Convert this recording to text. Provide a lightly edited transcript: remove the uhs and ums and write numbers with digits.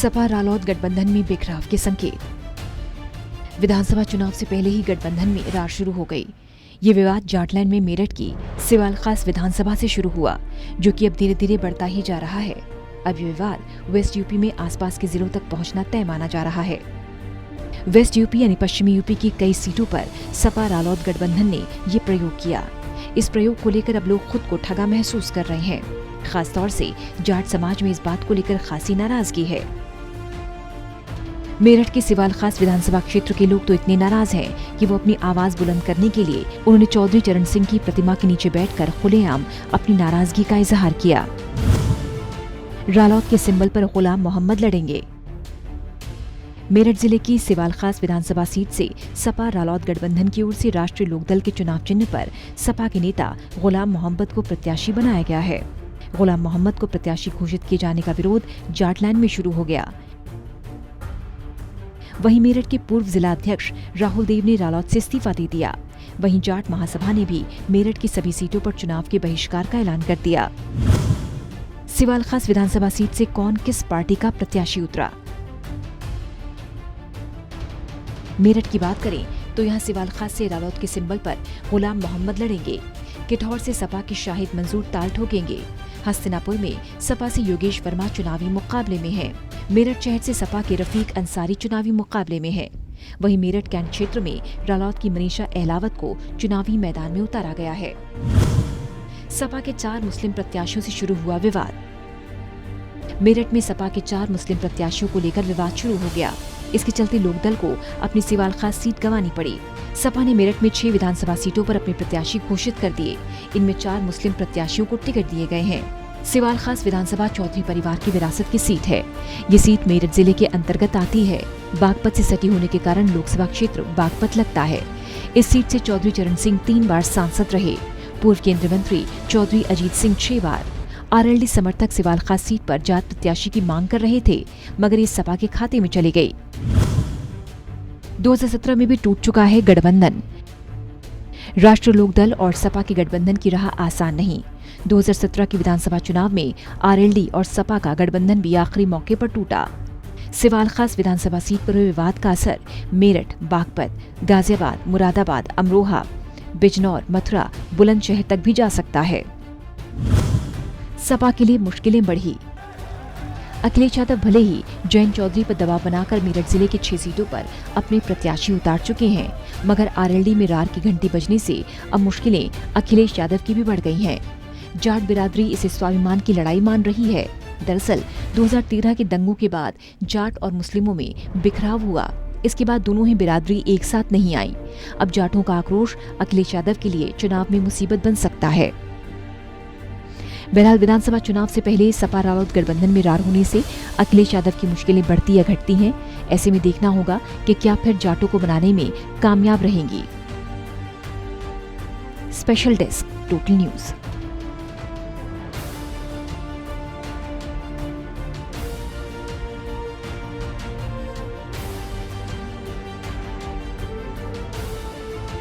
सपा रालोद गठबंधन में बिखराव के संकेत। विधानसभा चुनाव से पहले ही गठबंधन में रार शुरू हो गई। ये विवाद जाटलैंड में मेरठ की सिवाल खास विधानसभा से शुरू हुआ, जो कि अब धीरे धीरे बढ़ता ही जा रहा है। अब ये विवाद वेस्ट यूपी में आसपास के जिलों तक पहुंचना तय माना जा रहा है। वेस्ट यूपी यानी पश्चिमी यूपी की कई सीटों पर सपा रालोद गठबंधन ने ये प्रयोग किया। इस प्रयोग को लेकर अब लोग खुद को ठगा महसूस कर रहे हैं। खासतौर से जाट समाज में इस बात को लेकर खासी नाराजगी है। मेरठ के सिवाल खास विधानसभा क्षेत्र के लोग तो इतने नाराज हैं कि वो अपनी आवाज बुलंद करने के लिए उन्होंने चौधरी चरण सिंह की प्रतिमा के नीचे बैठकर खुलेआम अपनी नाराजगी का इजहार किया। रालोद के सिंबल पर गुलाम मोहम्मद लड़ेंगे। मेरठ जिले की सिवाल खास विधानसभा सीट से सपा रालोद गठबंधन की ओर से राष्ट्रीय लोकदल के चुनाव चिन्ह पर सपा के नेता गुलाम मोहम्मद को प्रत्याशी बनाया गया है। गुलाम मोहम्मद को प्रत्याशी घोषित किए जाने का विरोध जाटलैंड में शुरू हो गया। वहीं मेरठ के पूर्व जिला अध्यक्ष राहुल देव ने रालोद से इस्तीफा दे दिया। वहीं जाट महासभा ने भी मेरठ की सभी सीटों पर चुनाव के बहिष्कार का ऐलान कर दिया। सिवाल खास विधानसभा सीट से कौन किस पार्टी का प्रत्याशी उतरा? मेरठ की बात करें तो यहां सिवाल खास से रालोद के सिंबल पर गुलाम मोहम्मद लड़ेंगे। किठौर से सपा के शाहिद मंजूर ताल ठोकेंगे। हस्तिनापुर में सपा से योगेश वर्मा चुनावी मुकाबले में है। मेरठ शहर से सपा के रफीक अंसारी चुनावी मुकाबले में है। वहीं मेरठ कैंट क्षेत्र में रालोद की मनीषा अहलावत को चुनावी मैदान में उतारा गया है। सपा के 4 मुस्लिम प्रत्याशियों से शुरू हुआ विवाद। मेरठ में सपा के 4 मुस्लिम प्रत्याशियों को लेकर विवाद शुरू हो गया। इसके चलते लोकदल को अपनी सिवाल खास सीट गंवानी पड़ी। सपा ने मेरठ में 6 विधानसभा सीटों पर अपने प्रत्याशी घोषित कर दिए। इनमें 4 मुस्लिम प्रत्याशियों को टिकट दिए गए हैं। सिवाल खास विधानसभा चौधरी परिवार की विरासत की सीट है। ये सीट मेरठ जिले के अंतर्गत आती है। बागपत से सटी होने के कारण लोकसभा क्षेत्र बागपत लगता है। इस सीट से चौधरी चरण सिंह 3 बार सांसद रहे। पूर्व केंद्रीय मंत्री चौधरी अजीत सिंह 6 बार। आरएलडी समर्थक सिवाल खास सीट पर जाट प्रत्याशी की मांग कर रहे थे, मगर ये सपा के खाते में चली गई। 2017 में भी टूट चुका है गठबंधन। राष्ट्रीय लोकदल और सपा के गठबंधन की राह आसान नहीं। 2017 के विधानसभा चुनाव में आरएलडी और सपा का गठबंधन भी आखिरी मौके पर टूटा। सिवाल खास विधानसभा सीट पर हुए विवाद का असर मेरठ, बागपत, गाजियाबाद, मुरादाबाद, अमरोहा, बिजनौर, मथुरा, बुलंदशहर तक भी जा सकता है। सपा के लिए मुश्किलें बढ़ी। अखिलेश यादव भले ही जयंत चौधरी पर दबाव बनाकर मेरठ जिले के 6 सीटों पर अपने प्रत्याशी उतार चुके हैं, मगर आरएलडी में रार की घंटी बजने से अब मुश्किलें अखिलेश यादव की भी बढ़ गई हैं। जाट बिरादरी इसे स्वाभिमान की लड़ाई मान रही है। दरअसल 2013 के दंगों के बाद जाट और मुस्लिमों में बिखराव हुआ। इसके बाद दोनों ही बिरादरी एक साथ नहीं आई। अब जाटों का आक्रोश अखिलेश यादव के लिए चुनाव में मुसीबत बन सकता है। बहरहाल विधानसभा चुनाव से पहले सपा रालोद गठबंधन में रार होने से अखिलेश यादव की मुश्किलें बढ़ती या घटती हैं। ऐसे में देखना होगा कि क्या फिर जाटों को बनाने में कामयाब रहेंगी। Special desk, total news.